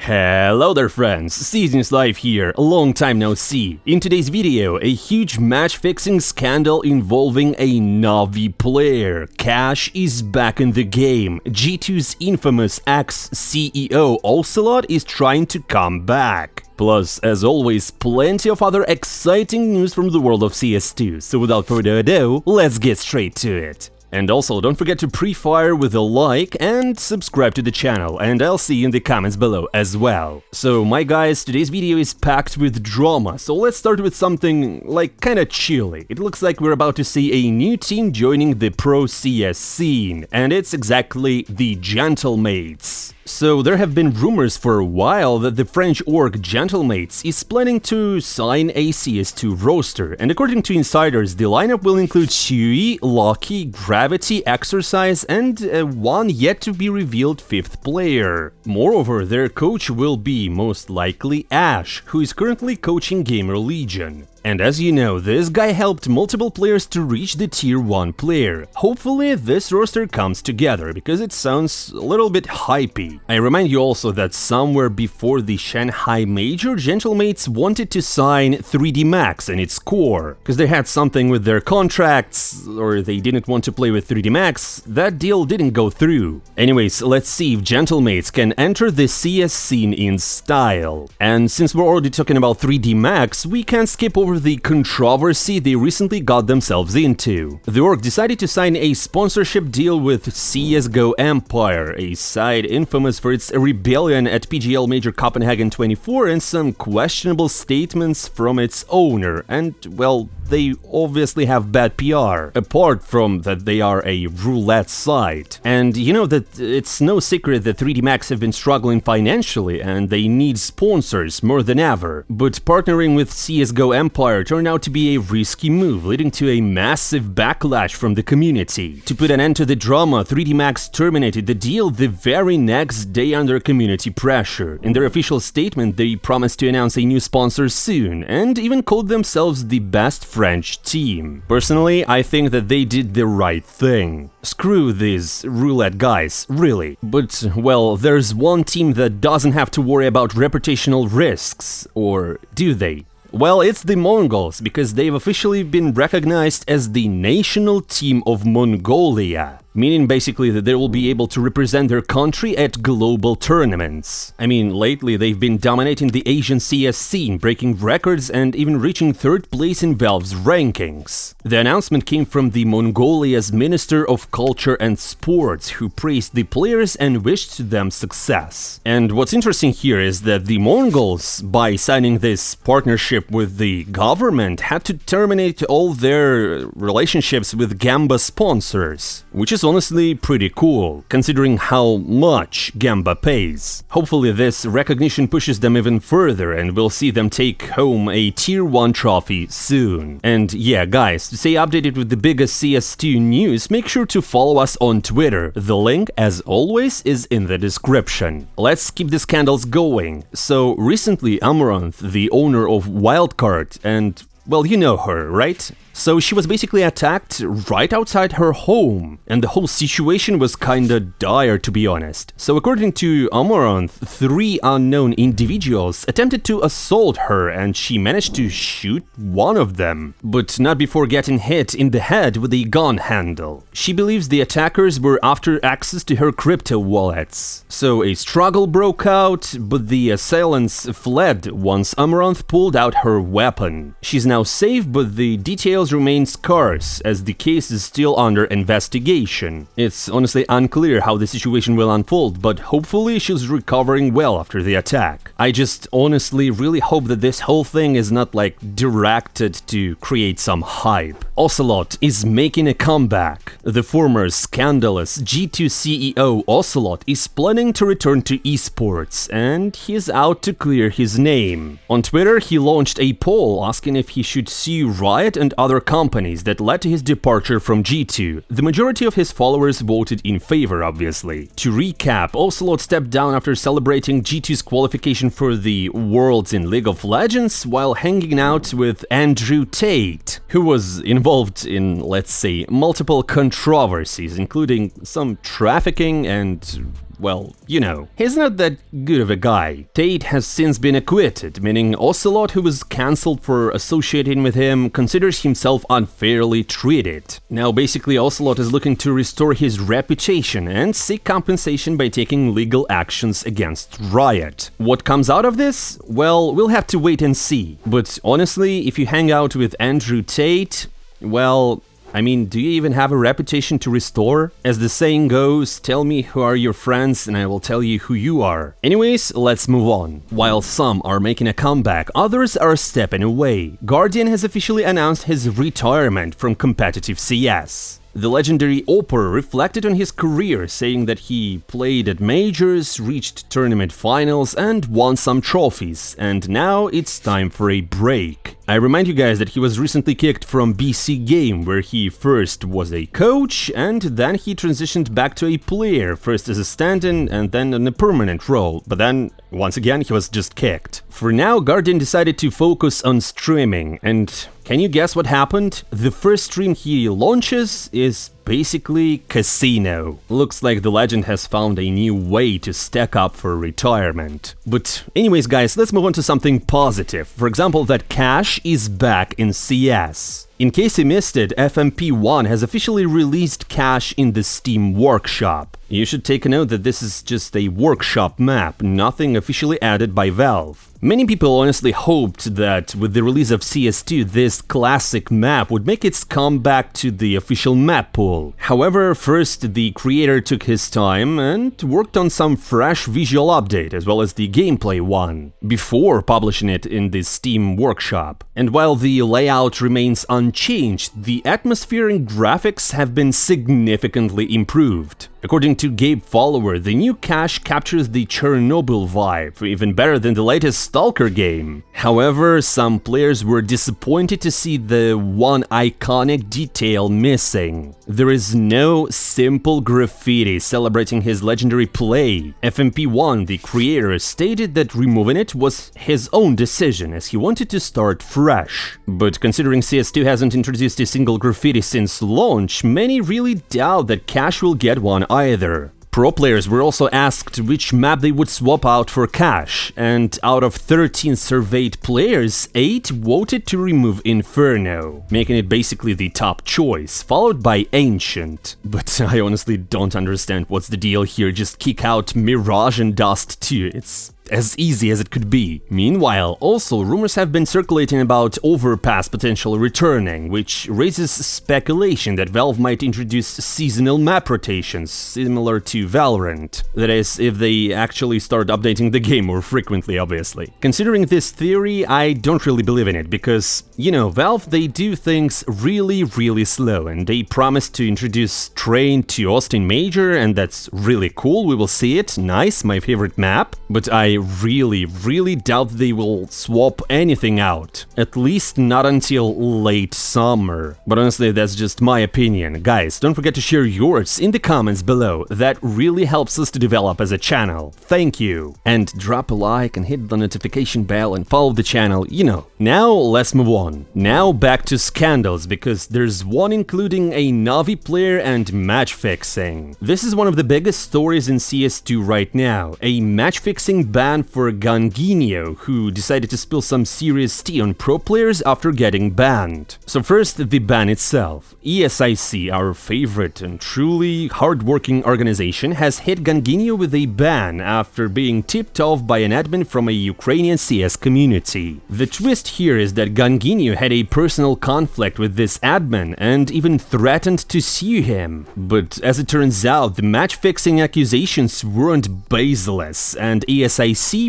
Hello there friends, Seasons Live here, long time no see. In today's video, a huge match-fixing scandal involving a NaVi player. Cash is back in the game. G2's infamous ex-CEO Ocelote is trying to come back. Plus, as always, plenty of other exciting news from the world of CS2, so without further ado, let's get straight to it. And also, don't forget to pre-fire with a like and subscribe to the channel, and I'll see you in the comments below as well. So, my guys, today's video is packed with drama, so let's start with something, like, kinda chilly. It looks like we're about to see a new team joining the pro CS scene, and it's exactly the Gentlemates. So there have been rumors for a while that the French org Gentlemates is planning to sign a CS2 roster, and according to insiders, the lineup will include Siuhy, Lucky, Gravity, Exercise, and one yet-to-be-revealed fifth player. Moreover, their coach will be, most likely, Ash, who is currently coaching Gamer Legion. And as you know, this guy helped multiple players to reach the tier 1 player. Hopefully this roster comes together, because it sounds a little bit hypey. I remind you also that somewhere before the Shanghai Major, Gentlemates wanted to sign 3D Max and its core, because they had something with their contracts, or they didn't want to play with 3D Max. That deal didn't go through. Anyways, let's see if Gentlemates can enter the CS scene in style. And since we're already talking about 3D Max, we can't skip over the controversy they recently got themselves into. The org decided to sign a sponsorship deal with CSGO Empire, a site infamous for its rebellion at PGL Major Copenhagen 24 and some questionable statements from its owner, and, well, they obviously have bad PR, apart from that they are a roulette site. And you know that it's no secret that 3D Max have been struggling financially and they need sponsors more than ever. But partnering with CSGO Empire turned out to be a risky move, leading to a massive backlash from the community. To put an end to the drama, 3D Max terminated the deal the very next day under community pressure. In their official statement, they promised to announce a new sponsor soon, and even called themselves the best French team. Personally, I think that they did the right thing. Screw these roulette guys, really. But, well, there's one team that doesn't have to worry about reputational risks, or do they? Well, it's the Mongols, because they've officially been recognized as the national team of Mongolia. Meaning basically that they will be able to represent their country at global tournaments. I mean, lately they've been dominating the Asian CS scene, breaking records and even reaching 3rd place in Valve's rankings. The announcement came from the Mongolia's Minister of Culture and Sports, who praised the players and wished them success. And what's interesting here is that the Mongols, by signing this partnership with the government, had to terminate all their relationships with Gamba sponsors, which is honestly pretty cool, considering how much Gamba pays. Hopefully this recognition pushes them even further and we'll see them take home a tier 1 trophy soon. And yeah, guys, to stay updated with the biggest CS2 news, make sure to follow us on Twitter. The link, as always, is in the description. Let's keep the scandals going. So recently, Amouranth, the owner of Wildcard, and, well, you know her, right? So she was basically attacked right outside her home, and the whole situation was kinda dire, to be honest. So according to Amouranth, 3 unknown individuals attempted to assault her and she managed to shoot one of them, but not before getting hit in the head with a gun handle. She believes the attackers were after access to her crypto wallets. So a struggle broke out, but the assailants fled once Amouranth pulled out her weapon. She's now safe, but the details remain scarce, as the case is still under investigation. It's honestly unclear how the situation will unfold, but hopefully she's recovering well after the attack. I just honestly really hope that this whole thing is not like directed to create some hype. Ocelote is making a comeback. The former scandalous G2 CEO Ocelote is planning to return to Esports, and he's out to clear his name. On Twitter, he launched a poll asking if he should sue Riot and other companies that led to his departure from G2. The majority of his followers voted in favor, obviously. To recap, Ocelote stepped down after celebrating G2's qualification for the Worlds in League of Legends while hanging out with Andrew Tate, who was involved in, let's say, multiple controversies, including some trafficking and well, you know, he's not that good of a guy. Tate has since been acquitted, meaning Ocelote, who was cancelled for associating with him, considers himself unfairly treated. Now basically Ocelote is looking to restore his reputation and seek compensation by taking legal actions against Riot. What comes out of this? Well, we'll have to wait and see. But honestly, if you hang out with Andrew Tate, well, I mean, do you even have a reputation to restore? As the saying goes, tell me who are your friends and I will tell you who you are. Anyways, let's move on. While some are making a comeback, others are stepping away. Guardian has officially announced his retirement from competitive CS. The legendary Opper reflected on his career, saying that he played at majors, reached tournament finals, and won some trophies, and now it's time for a break. I remind you guys that he was recently kicked from BC Game, where he first was a coach, and then he transitioned back to a player, first as a stand-in and then in a permanent role, but then, once again, he was just kicked. For now, Guardian decided to focus on streaming, and can you guess what happened? The first stream he launches is basically casino. Looks like the legend has found a new way to stack up for retirement. But anyways guys, let's move on to something positive. For example, that Cash is back in CS. In case you missed it, FMP1 has officially released Cash in the Steam Workshop. You should take a note that this is just a workshop map, nothing officially added by Valve. Many people honestly hoped that with the release of CS2, this classic map would make its comeback to the official map pool. However, first the creator took his time and worked on some fresh visual update as well as the gameplay one, before publishing it in the Steam Workshop. And while the layout remains unchanged, the atmosphere and graphics have been significantly improved. According to Gabe Follower, the new Cash captures the Chernobyl vibe, even better than the latest Stalker game. However, some players were disappointed to see the one iconic detail missing. There is no simple graffiti celebrating his legendary play. FMP1, the creator, stated that removing it was his own decision, as he wanted to start fresh. But considering CS2 hasn't introduced a single graffiti since launch, many really doubt that Cash will get one either. Pro players were also asked which map they would swap out for Cash, and out of 13 surveyed players, 8 voted to remove Inferno, making it basically the top choice, followed by Ancient. But I honestly don't understand what's the deal here, just kick out Mirage and Dust too, it's as easy as it could be. Meanwhile, also rumors have been circulating about Overpass potentially returning, which raises speculation that Valve might introduce seasonal map rotations, similar to Valorant. That is, if they actually start updating the game more frequently, obviously. Considering this theory, I don't really believe in it, because, you know, Valve, they do things really slow, and they promised to introduce Train to Austin Major, and that's really cool, we will see it, nice, my favorite map, but I really doubt they will swap anything out. At least not until late summer. But honestly, that's just my opinion. Guys, don't forget to share yours in the comments below. That really helps us to develop as a channel. Thank you. And drop a like and hit the notification bell and follow the channel, you know. Now let's move on. Now back to scandals, because there's one including a NaVi player and matchfixing. This is one of the biggest stories in CS2 right now. A matchfixing ban for Ganginio, who decided to spill some serious tea on pro players after getting banned. So first, the ban itself. ESIC, our favorite and truly hardworking organization, has hit Ganginio with a ban after being tipped off by an admin from a Ukrainian CS community. The twist here is that Ganginio had a personal conflict with this admin and even threatened to sue him. But as it turns out, the match-fixing accusations weren't baseless, and ESIC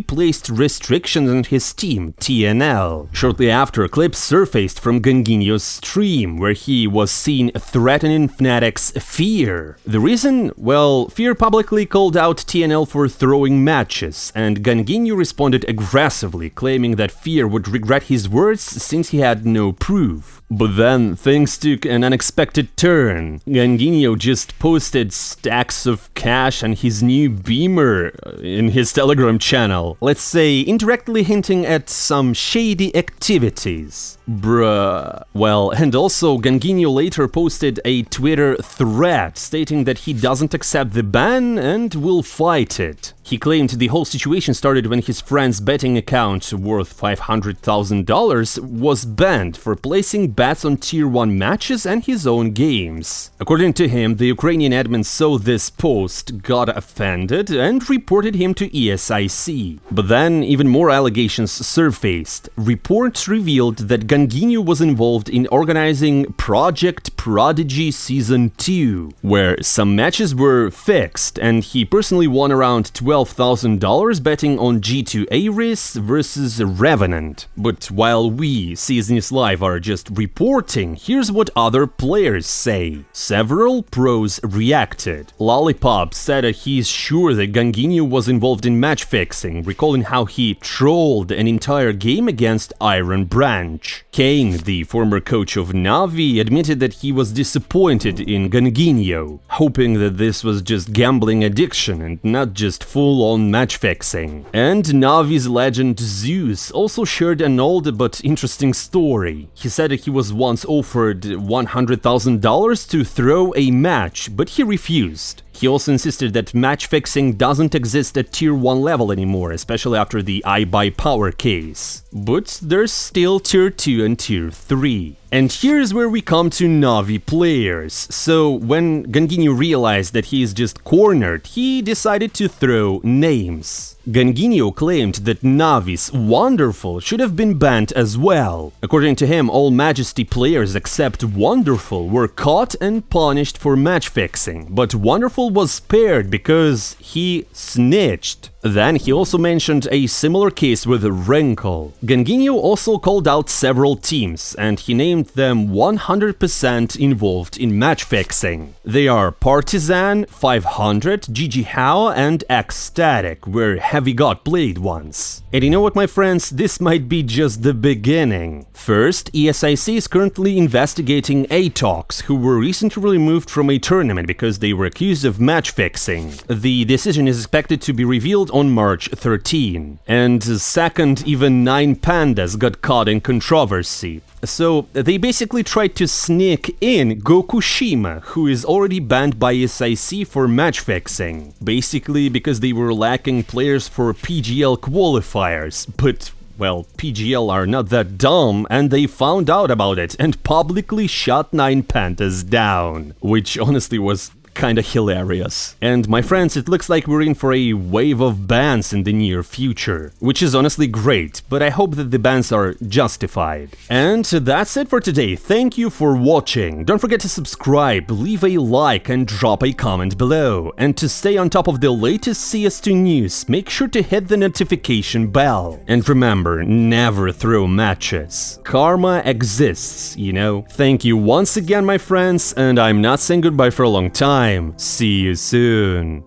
placed restrictions on his team, TNL. Shortly after, clips surfaced from Ganginio's stream, where he was seen threatening Fnatic's Fear. The reason? Well, Fear publicly called out TNL for throwing matches, and Ganginio responded aggressively, claiming that Fear would regret his words since he had no proof. But then things took an unexpected turn. Ganginio just posted stacks of cash and his new Beamer in his Telegram channel channel, let's say indirectly hinting at some shady activities. Bruh. Well, and also Ganginho later posted a Twitter thread stating that he doesn't accept the ban and will fight it. He claimed the whole situation started when his friend's betting account, worth $500,000, was banned for placing bets on Tier 1 matches and his own games. According to him, the Ukrainian admin saw this post, got offended, and reported him to ESIC. But then even more allegations surfaced. Reports revealed that Ganginho was involved in organizing Project Prodigy Season 2, where some matches were fixed, and he personally won around $12,000 betting on G2 Ares versus Revenant. But while we, CS News Live, are just reporting, here's what other players say. Several pros reacted. Lollipop said he's sure that Ganginho was involved in match fixing, recalling how he trolled an entire game against Iron Branch. Kane, the former coach of NaVi, admitted that he was disappointed in Ganginho, hoping that this was just gambling addiction and not just full-on match fixing. And NaVi's legend Zeus also shared an old but interesting story. He said that he was once offered $100,000 to throw a match, but he refused. He also insisted that match fixing doesn't exist at Tier 1 level anymore, especially after the iBuyPower case. But there's still Tier 2 and Tier 3. And here's where we come to NaVi players. So when Ganginho realized that he is just cornered, he decided to throw names. Ganginho claimed that NaVi's Wonderful should have been banned as well. According to him, all Majesty players except Wonderful were caught and punished for match fixing, but Wonderful was spared because he snitched. Then he also mentioned a similar case with Wrinkle. Ganginho also called out several teams, and he named them 100% involved in match fixing. They are Partizan, 500, GG How, and Ecstatic, where Heavy God played once. And you know what, my friends, this might be just the beginning. First, ESIC is currently investigating Atox, who were recently removed from a tournament because they were accused of match fixing. The decision is expected to be revealed on March 13. And second, even 9 pandas got caught in controversy. So they basically tried to sneak in Gokushima, who is already banned by SIC for match fixing, basically because they were lacking players for PGL qualifiers, but well, PGL are not that dumb, and they found out about it and publicly shot 9 pandas down, which honestly was kinda hilarious. And my friends, it looks like we're in for a wave of bans in the near future, which is honestly great, but I hope that the bans are justified. And that's it for today. Thank you for watching. Don't forget to subscribe, leave a like and drop a comment below. And to stay on top of the latest CS2 news, make sure to hit the notification bell. And remember, never throw matches. Karma exists, you know? Thank you once again, my friends, and I'm not saying goodbye for a long time. See you soon.